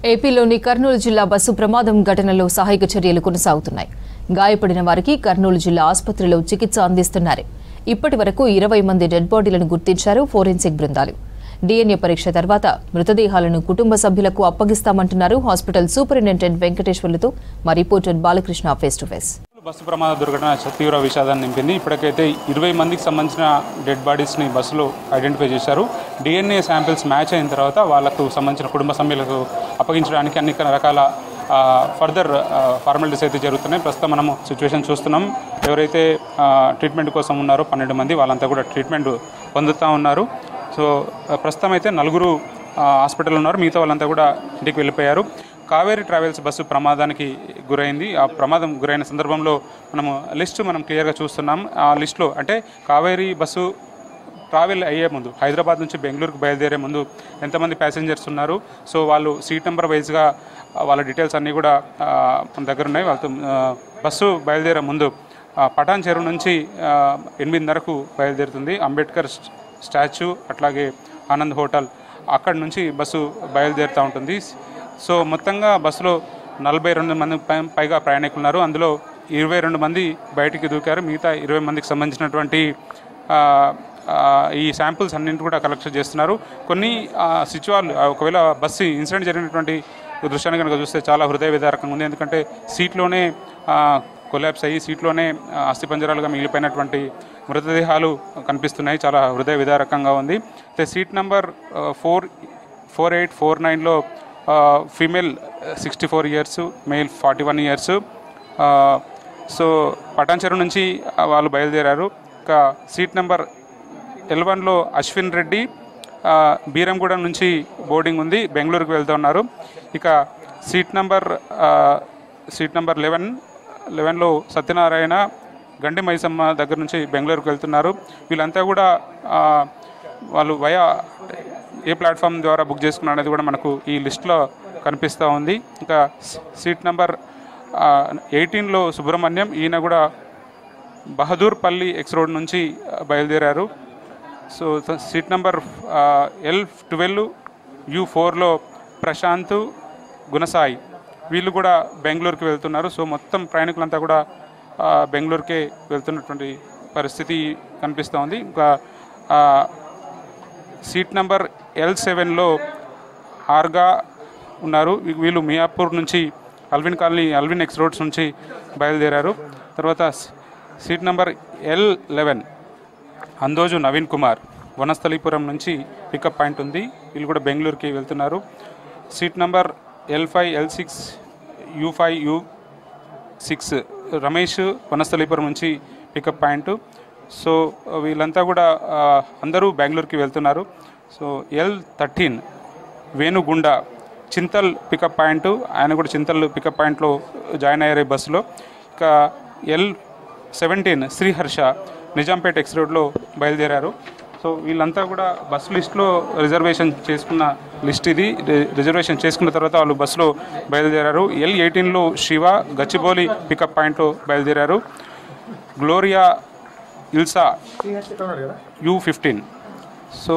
ఏపీలోని కర్నూలు జిల్లా బస్సు ప్రమాదం ఘటనలో సహాయక చర్యలు కొనసాగుతున్నాయి. గాయపడిన వారికి కర్నూలు జిల్లా ఆసుపత్రిలో చికిత్స అందిస్తున్నారు. ఇప్పటి వరకు 20 మంది డెడ్ బాడీలను గుర్తించారు ఫోరెన్సిక్ బృందాలు. DNA పరీక్ష తర్వాత మృతదేహాలను కుటుంబ సభ్యులకు అప్పగిస్తామంటున్నారు హాస్పిటల్ సూపరింటెండెంట్ వెంకటేశ్వర్లతో మా reporter Balakrishna face to face. Bus ప్రమాద దుర్ఘటన తీవ్ర విషాదాన్ని నింపింది. ఇప్పటికైతే 20 మందికి సంబంధించిన డెడ్ బాడీస్ని బస్సులో ఐడెంటిఫై చేశారు. DNA శాంపిల్స్ మ్యాచ్ అయిన తర్వాత వాళ్లకు సంబంధించిన కుటుంబ సభ్యులకు అప్పగించడానికి అన్ని రకాల ఫర్దర్ ఫార్మాలిటీస్ అయితే జరుగుతున్నాయి. ప్రస్తుతం మనము సిచ్యువేషన్ చూస్తున్నాం. ఎవరైతే ట్రీట్మెంట్ కోసం ఉన్నారో 12 మంది వాళ్ళంతా కూడా ట్రీట్మెంట్ పొందుతూ ఉన్నారు. సో ప్రస్తుతం అయితే 4 హాస్పిటల్ ఉన్నారు. మిగతా వాళ్ళంతా కూడా ఇంటికి వెళ్ళిపోయారు. కావేరీ ట్రావెల్స్ బస్సు ప్రమాదానికి గురైంది. ఆ ప్రమాదం గురైన సందర్భంలో మనం క్లియర్గా చూస్తున్నాం. ఆ లిస్టులో అంటే కావేరీ బస్సు ట్రావెల్ అయ్యే ముందు హైదరాబాద్ నుంచి బెంగళూరుకు బయలుదేరే ముందు ఎంతమంది ప్యాసింజర్స్ ఉన్నారు, సో వాళ్ళు సీట్ నెంబర్ వైజ్గా వాళ్ళ డీటెయిల్స్ అన్నీ కూడా మన దగ్గర ఉన్నాయి. వాళ్ళతో బస్సు బయలుదేరే ముందు పటాన్ చెరువు నుంచి 8:30కు బయలుదేరుతుంది. అంబేద్కర్ స్టాచ్యూ అట్లాగే ఆనంద్ హోటల్ అక్కడి నుంచి బస్సు బయలుదేరుతూ ఉంటుంది. సో మొత్తంగా బస్సులో 42 మంది పైగా ప్రయాణికులు ఉన్నారు. అందులో 22 మంది బయటికి దూకారు. మిగతా 20 మందికి సంబంధించినటువంటి ఈ శాంపుల్స్ అన్నింటి కూడా కలెక్ట్ చేస్తున్నారు. కొన్ని సిచ్యువాలు ఒకవేళ బస్సు ఇన్సిడెంట్ జరిగినటువంటి దృశ్యాన్ని కనుక చూస్తే చాలా హృదయ విదారకంగా ఉంది. ఎందుకంటే సీట్లోనే కొలాప్స్ అయ్యి సీట్లోనే అస్థిపంజరాలుగా మిగిలిపోయినటువంటి మృతదేహాలు కనిపిస్తున్నాయి. చాలా హృదయ విదారకంగా ఉంది. అయితే సీట్ నెంబర్ 4849లో female 64 years, male 41 years. So Patan Cheruvu నుంచి వాళ్ళు బయలుదేరారు. ఇక సీట్ నెంబర్ L1లో అశ్విన్ రెడ్డి బీరంగూడెం నుంచి బోర్డింగ్ ఉంది, బెంగళూరుకు వెళ్తున్నారు. ఇక సీట్ నెంబర్ 11లో సత్యనారాయణ గండి మైసమ్మ దగ్గర నుంచి బెంగళూరుకు వెళ్తున్నారు. వీళ్ళంతా కూడా వాళ్ళు ఏ ప్లాట్ఫామ్ ద్వారా బుక్ చేసుకున్నారు అనేది కూడా మనకు ఈ లిస్టులో కనిపిస్తూ ఉంది. ఇంకా సీట్ నెంబర్ 18లో సుబ్రహ్మణ్యం, ఈయన కూడా బహదూర్పల్లి ఎక్స్ రోడ్ నుంచి బయలుదేరారు. So seat number L12U4లో Prashanth Gunasai, వీళ్ళు కూడా బెంగళూరుకి వెళ్తున్నారు. సో మొత్తం ప్రయాణికులంతా కూడా బెంగళూరుకే వెళ్తున్నటువంటి పరిస్థితి కనిపిస్తూ ఉంది. ఇంకా సీట్ నెంబర్ L7లో ఆర్గా ఉన్నారు. వీళ్ళు మియాపూర్ నుంచి అల్విన్ ఎక్స్ రోడ్స్ నుంచి బయలుదేరారు. తర్వాత seat number L11 Andoju Naveen Kumar, Vanasthalipuram నుంచి పికప్ పాయింట్ ఉంది, వీళ్ళు కూడా బెంగళూరుకి వెళ్తున్నారు. Seat number L5L6U5U6 Ramesh, Vanasthalipuram నుంచి పికప్ పాయింట్. సో వీళ్ళంతా కూడా అందరూ బెంగళూరుకి వెళ్తున్నారు. So L13 వేణుగుండ Chintal pickup point, ఆయన కూడా చింతల్ పికప్ పాయింట్లో జాయిన్ అయ్యారు ఈ బస్సులో. ఇక L17 శ్రీహర్ష నిజాంపేట ఎక్స్ రోడ్లో బయలుదేరారు. సో వీళ్ళంతా కూడా బస్సు లిస్టులో రిజర్వేషన్ చేసుకున్న లిస్ట్ ఇది. రిజర్వేషన్ చేసుకున్న తర్వాత వాళ్ళు బస్సులో బయలుదేరారు. L18లో శివ గచ్చిబౌలి పికప్ పాయింట్లో బయలుదేరారు. Gloria Ilsa U15. సో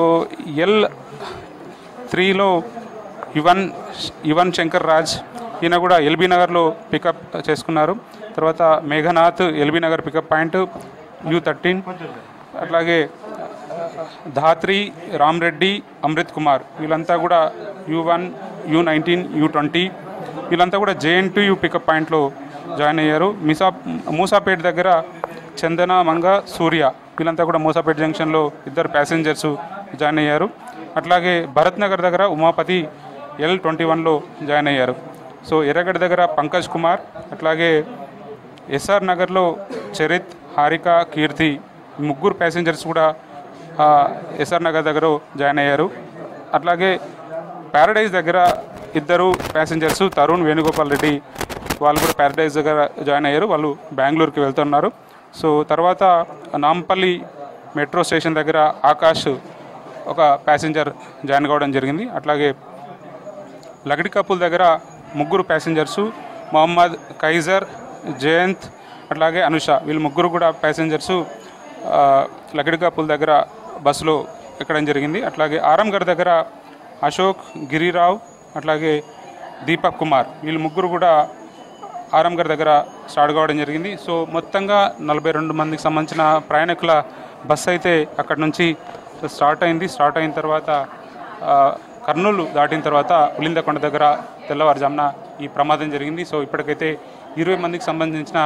L3లో యువన్ శంకర్ రాజ్, ఈయన కూడా ఎల్బీ నగర్లో పికప్ చేసుకున్నారు. తర్వాత Meghanath LB Nagar pickup point U13. అట్లాగే ధాత్రి రామ్రెడ్డి అమృత్ కుమార్, వీళ్ళంతా కూడా U1 U19 U20, వీళ్ళంతా కూడా JN2U పికప్ పాయింట్లో జాయిన్ అయ్యారు. మూసాపేట దగ్గర చందన మంగ సూర్య, వీళ్ళంతా కూడా మూసాపేట జంక్షన్లో 2 ప్యాసింజర్స్ జాయిన్ అయ్యారు. అట్లాగే భరత్ నగర్ దగ్గర ఉమాపతి L21లో జాయిన్ అయ్యారు. సో ఎర్రగడ్డ దగ్గర పంకజ్ కుమార్, అట్లాగే SR నగర్లో చరిత్, హారిక, కీర్తి, 3 ప్యాసింజర్స్ కూడా SR నగర్ దగ్గర జాయిన్ అయ్యారు. అట్లాగే ప్యారడైజ్ దగ్గర 2 ప్యాసింజర్స్ తరుణ్, వేణుగోపాల్ రెడ్డి, వాళ్ళు కూడా ప్యారడైజ్ దగ్గర జాయిన్ అయ్యారు. వాళ్ళు బెంగళూరుకి వెళ్తున్నారు. సో తర్వాత నాంపల్లి మెట్రో స్టేషన్ దగ్గర ఆకాష్ ఒక ప్యాసింజర్ జాయిన్ కావడం జరిగింది. అట్లాగే లగడికప్పుల దగ్గర 3 ప్యాసింజర్సు మొహమ్మద్, కైజర్, జయంత్, అట్లాగే అనుష, వీళ్ళు 3 కూడా ప్యాసింజర్సు లగడికప్పుల దగ్గర బస్సులో ఎక్కడం జరిగింది. అట్లాగే ఆరంగర్ దగ్గర అశోక్, గిరిరావ్, అట్లాగే దీపక్ కుమార్, వీళ్ళు ముగ్గురు కూడా ఆరంగర్ దగ్గర స్టార్ట్ కావడం జరిగింది. సో మొత్తంగా 42 మందికి సంబంధించిన ప్రయాణికుల బస్సు అయితే అక్కడ నుంచి స్టార్ట్ అయిన తర్వాత కర్నూలు దాటిన తర్వాత ఉలిందకొండ దగ్గర తెల్లవారుజామున ఈ ప్రమాదం జరిగింది. సో ఇప్పటికైతే 20 మందికి సంబంధించిన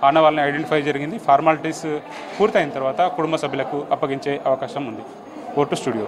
ఆనవాళ్ళని ఐడెంటిఫై జరిగింది. ఫార్మాలిటీస్ పూర్తయిన తర్వాత కుటుంబ సభ్యులకు అప్పగించే అవకాశం ఉంది. Vote studio.